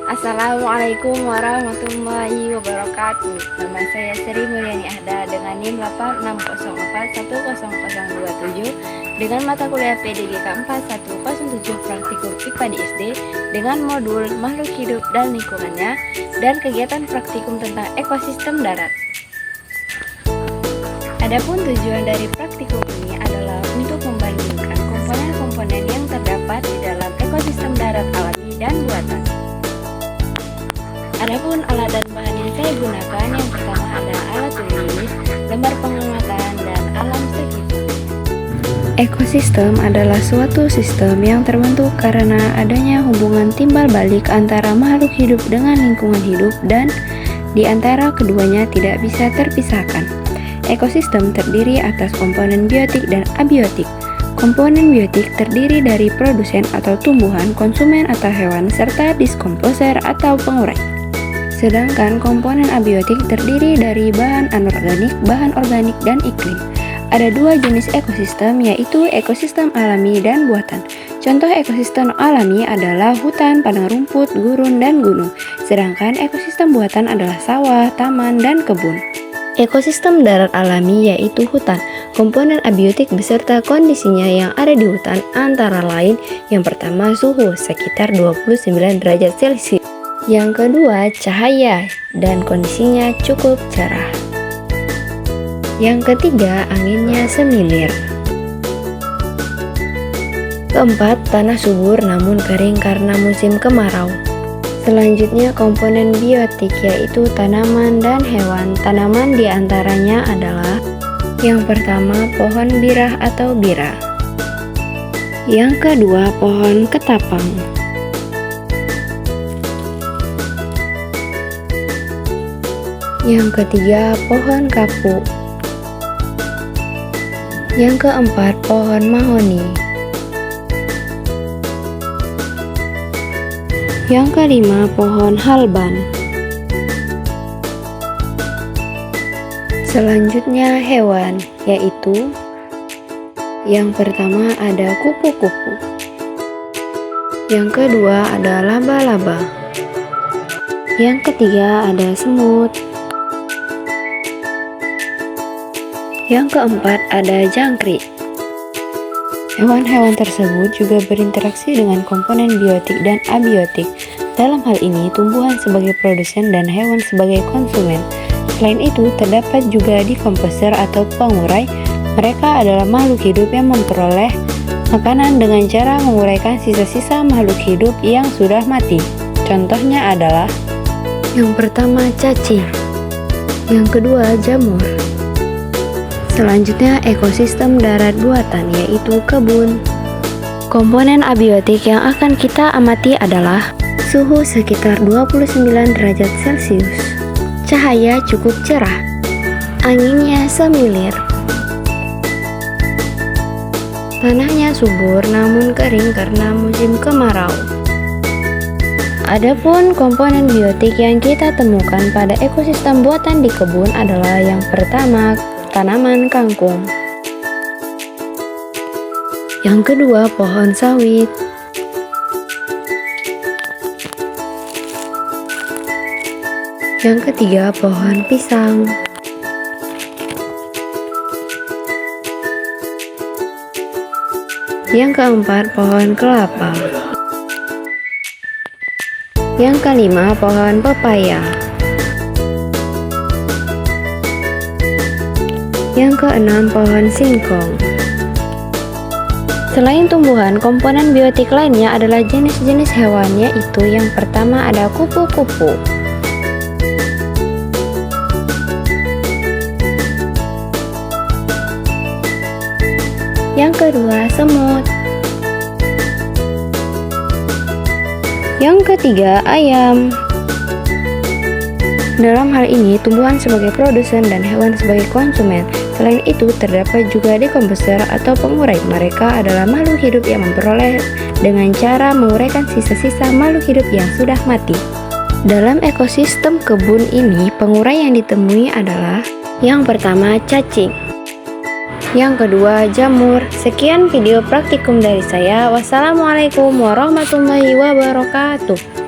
Assalamualaikum warahmatullahi wabarakatuh. Nama saya Sri Mulyani Ahda dengan NIM 8604100027 dengan mata kuliah PDGK 4107 Praktikum IPA di SD dengan modul Makhluk Hidup dan Lingkungannya dan kegiatan praktikum tentang ekosistem darat. Adapun tujuan dari praktikum ini adalah untuk membandingkan komponen-komponen yang terdapat di dalam ekosistem darat alami dan buatan. Adapun alat dan bahan yang saya gunakan, yang pertama ada alat tulis, lembar pengamatan, dan alam sekitar. Ekosistem adalah suatu sistem yang terbentuk karena adanya hubungan timbal balik antara makhluk hidup dengan lingkungan hidup dan di antara keduanya tidak bisa terpisahkan. Ekosistem terdiri atas komponen biotik dan abiotik. Komponen biotik terdiri dari produsen atau tumbuhan, konsumen atau hewan, serta diskomposer atau pengurai. Sedangkan komponen abiotik terdiri dari bahan anorganik, bahan organik, dan iklim. Ada dua jenis ekosistem, yaitu ekosistem alami dan buatan. Contoh ekosistem alami adalah hutan, padang rumput, gurun, dan gunung. Sedangkan ekosistem buatan adalah sawah, taman, dan kebun. Ekosistem darat alami yaitu hutan. Komponen abiotik beserta kondisinya yang ada di hutan antara lain yang pertama suhu sekitar 29 derajat Celcius. Yang kedua, cahaya dan kondisinya cukup cerah. Yang ketiga, anginnya semilir. Keempat, tanah subur namun kering karena musim kemarau. Selanjutnya, komponen biotik yaitu tanaman dan hewan. Tanaman diantaranya adalah yang pertama, pohon birah atau bira. Yang kedua, pohon ketapang. Yang ketiga, pohon kapu. Yang keempat, pohon mahoni. Yang kelima, pohon halban. Selanjutnya, hewan, yaitu yang pertama ada kupu-kupu. Yang kedua ada laba-laba. Yang ketiga ada semut. Yang keempat ada jangkrik. Hewan-hewan tersebut juga berinteraksi dengan komponen biotik dan abiotik. Dalam hal ini, tumbuhan sebagai produsen dan hewan sebagai konsumen. Selain itu, terdapat juga dekomposer atau pengurai. Mereka adalah makhluk hidup yang memperoleh makanan dengan cara menguraikan sisa-sisa makhluk hidup yang sudah mati. Contohnya adalah yang pertama cacing, yang kedua jamur. Selanjutnya ekosistem darat buatan yaitu kebun. Komponen abiotik yang akan kita amati adalah suhu sekitar 29 derajat Celcius, cahaya cukup cerah, anginnya semilir, tanahnya subur namun kering karena musim kemarau. Adapun komponen biotik yang kita temukan pada ekosistem buatan di kebun adalah yang pertama, tanaman kangkung. Yang kedua, pohon sawit. Yang ketiga, pohon pisang. Yang keempat, pohon kelapa. Yang kelima, pohon pepaya. Yang keenam, pohon singkong. Selain tumbuhan, komponen biotik lainnya adalah jenis-jenis hewan, yaitu yang pertama ada kupu-kupu. Yang kedua, semut. Yang ketiga, ayam. Dalam hal ini, tumbuhan sebagai produsen dan hewan sebagai konsumen. Selain itu, terdapat juga dekomposer atau pengurai. Mereka adalah makhluk hidup yang memperoleh dengan cara menguraikan sisa-sisa makhluk hidup yang sudah mati. Dalam ekosistem kebun ini, pengurai yang ditemui adalah yang pertama, cacing. Yang kedua, jamur. Sekian video praktikum dari saya. Wassalamualaikum warahmatullahi wabarakatuh.